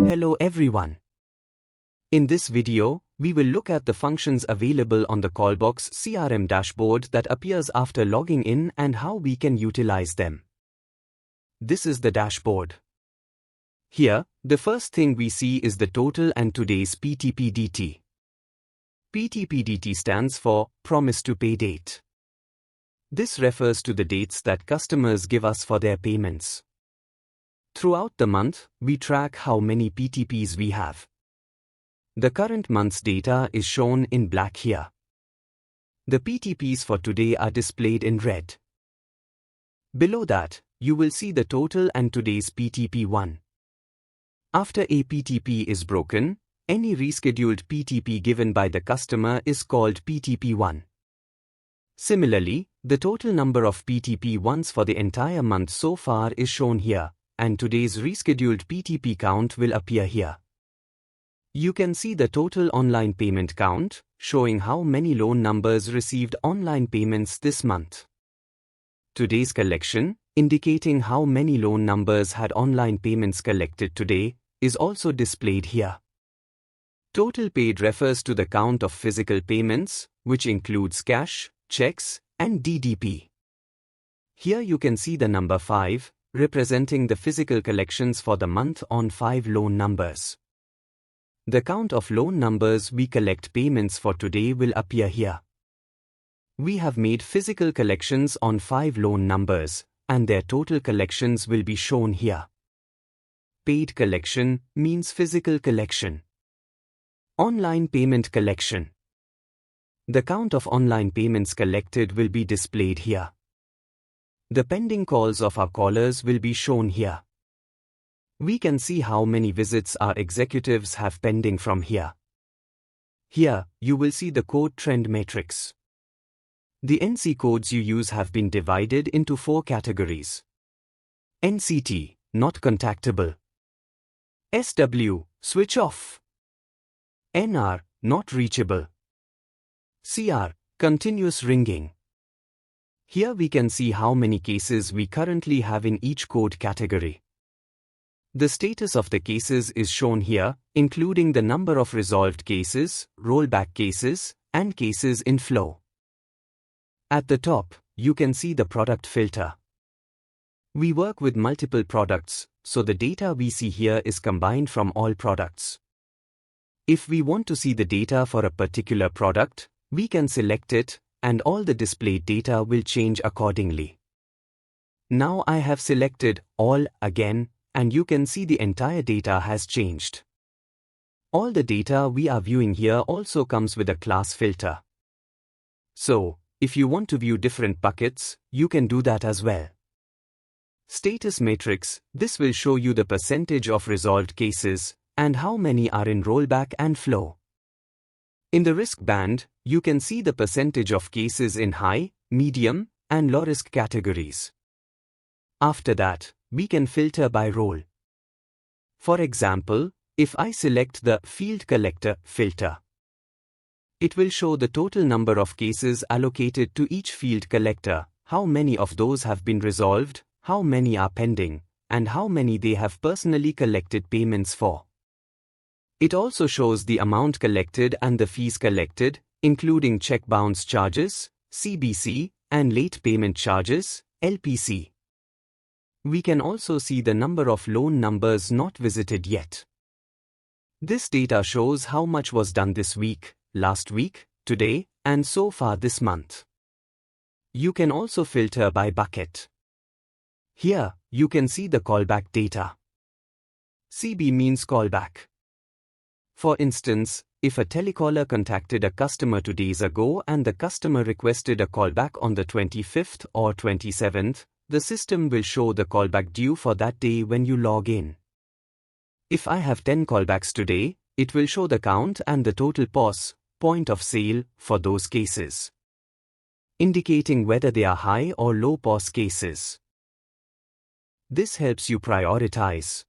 Hello everyone. In this video, we will look at the functions available on the CollBox CRM dashboard that appears after logging in and how we can utilize them. This is the dashboard. Here, the first thing we see is the total and today's PTP-DT. PTP-DT stands for Promise to Pay Date. This refers to the dates that customers give us for their payments. Throughout the month, we track how many PTPs we have. The current month's data is shown in black here. The PTPs for today are displayed in red. Below that, you will see the total and today's PTP1. After a PTP is broken, any rescheduled PTP given by the customer is called PTP1. Similarly, the total number of PTP1s for the entire month so far is shown here, and today's rescheduled PTP count will appear here. You can see the total online payment count, showing how many loan numbers received online payments this month. Today's collection, indicating how many loan numbers had online payments collected today, is also displayed here. Total paid refers to the count of physical payments, which includes cash, checks, and DDP. Here you can see the number 5, representing the physical collections for the month on 5 loan numbers. The count of loan numbers we collect payments for today will appear here. We have made physical collections on 5 loan numbers, and their total collections will be shown here. Paid collection means physical collection. Online payment collection. The count of online payments collected will be displayed here. The pending calls of our callers will be shown here. We can see how many visits our executives have pending from here. Here, you will see the code trend matrix. The NC codes you use have been divided into 4 categories. NCT, not contactable. SW, switch off. NR, not reachable. CR, continuous ringing. Here we can see how many cases we currently have in each code category. The status of the cases is shown here, including the number of resolved cases, rollback cases, and cases in flow. At the top, you can see the product filter. We work with multiple products, so the data we see here is combined from all products. If we want to see the data for a particular product, we can select it, and all the displayed data will change accordingly. Now I have selected All again, and you can see the entire data has changed. All the data we are viewing here also comes with a class filter. So, if you want to view different buckets, you can do that as well. Status matrix, this will show you the percentage of resolved cases, and how many are in rollback and flow. In the risk band, you can see the percentage of cases in high, medium, and low risk categories. After that, we can filter by role. For example, if I select the Field Collector filter, it will show the total number of cases allocated to each field collector, how many of those have been resolved, how many are pending, and how many they have personally collected payments for. It also shows the amount collected and the fees collected, including check bounce charges, CBC, and late payment charges, LPC. We can also see the number of loan numbers not visited yet. This data shows how much was done this week, last week, today, and so far this month. You can also filter by bucket. Here, you can see the callback data. CB means callback. For instance, if a telecaller contacted a customer 2 days ago and the customer requested a callback on the 25th or 27th, the system will show the callback due for that day when you log in. If I have 10 callbacks today, it will show the count and the total POS, point of sale, for those cases, indicating whether they are high or low POS cases. This helps you prioritize.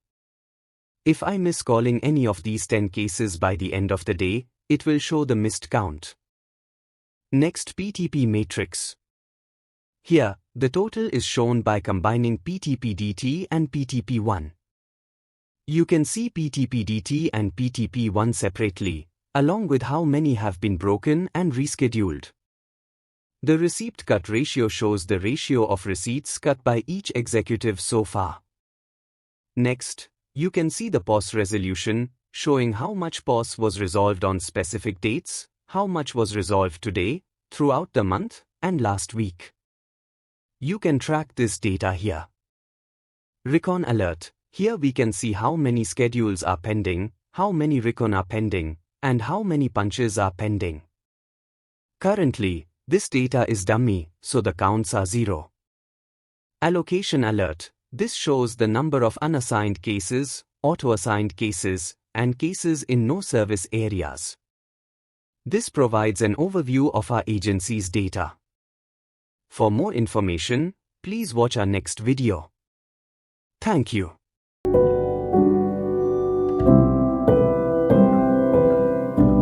If I miss calling any of these 10 cases by the end of the day, it will show the missed count. Next, PTP matrix. Here, the total is shown by combining PTP-DT and PTP-1. You can see PTP-DT and PTP-1 separately, along with how many have been broken and rescheduled. The receipt cut ratio shows the ratio of receipts cut by each executive so far. Next, you can see the POS resolution, showing how much POS was resolved on specific dates, how much was resolved today, throughout the month, and last week. You can track this data here. Recon alert. Here we can see how many schedules are pending, how many recon are pending, and how many punches are pending. Currently, this data is dummy, so the counts are 0. Allocation alert. This shows the number of unassigned cases, auto-assigned cases, and cases in no service areas. This provides an overview of our agency's data. For more information, please watch our next video. Thank you.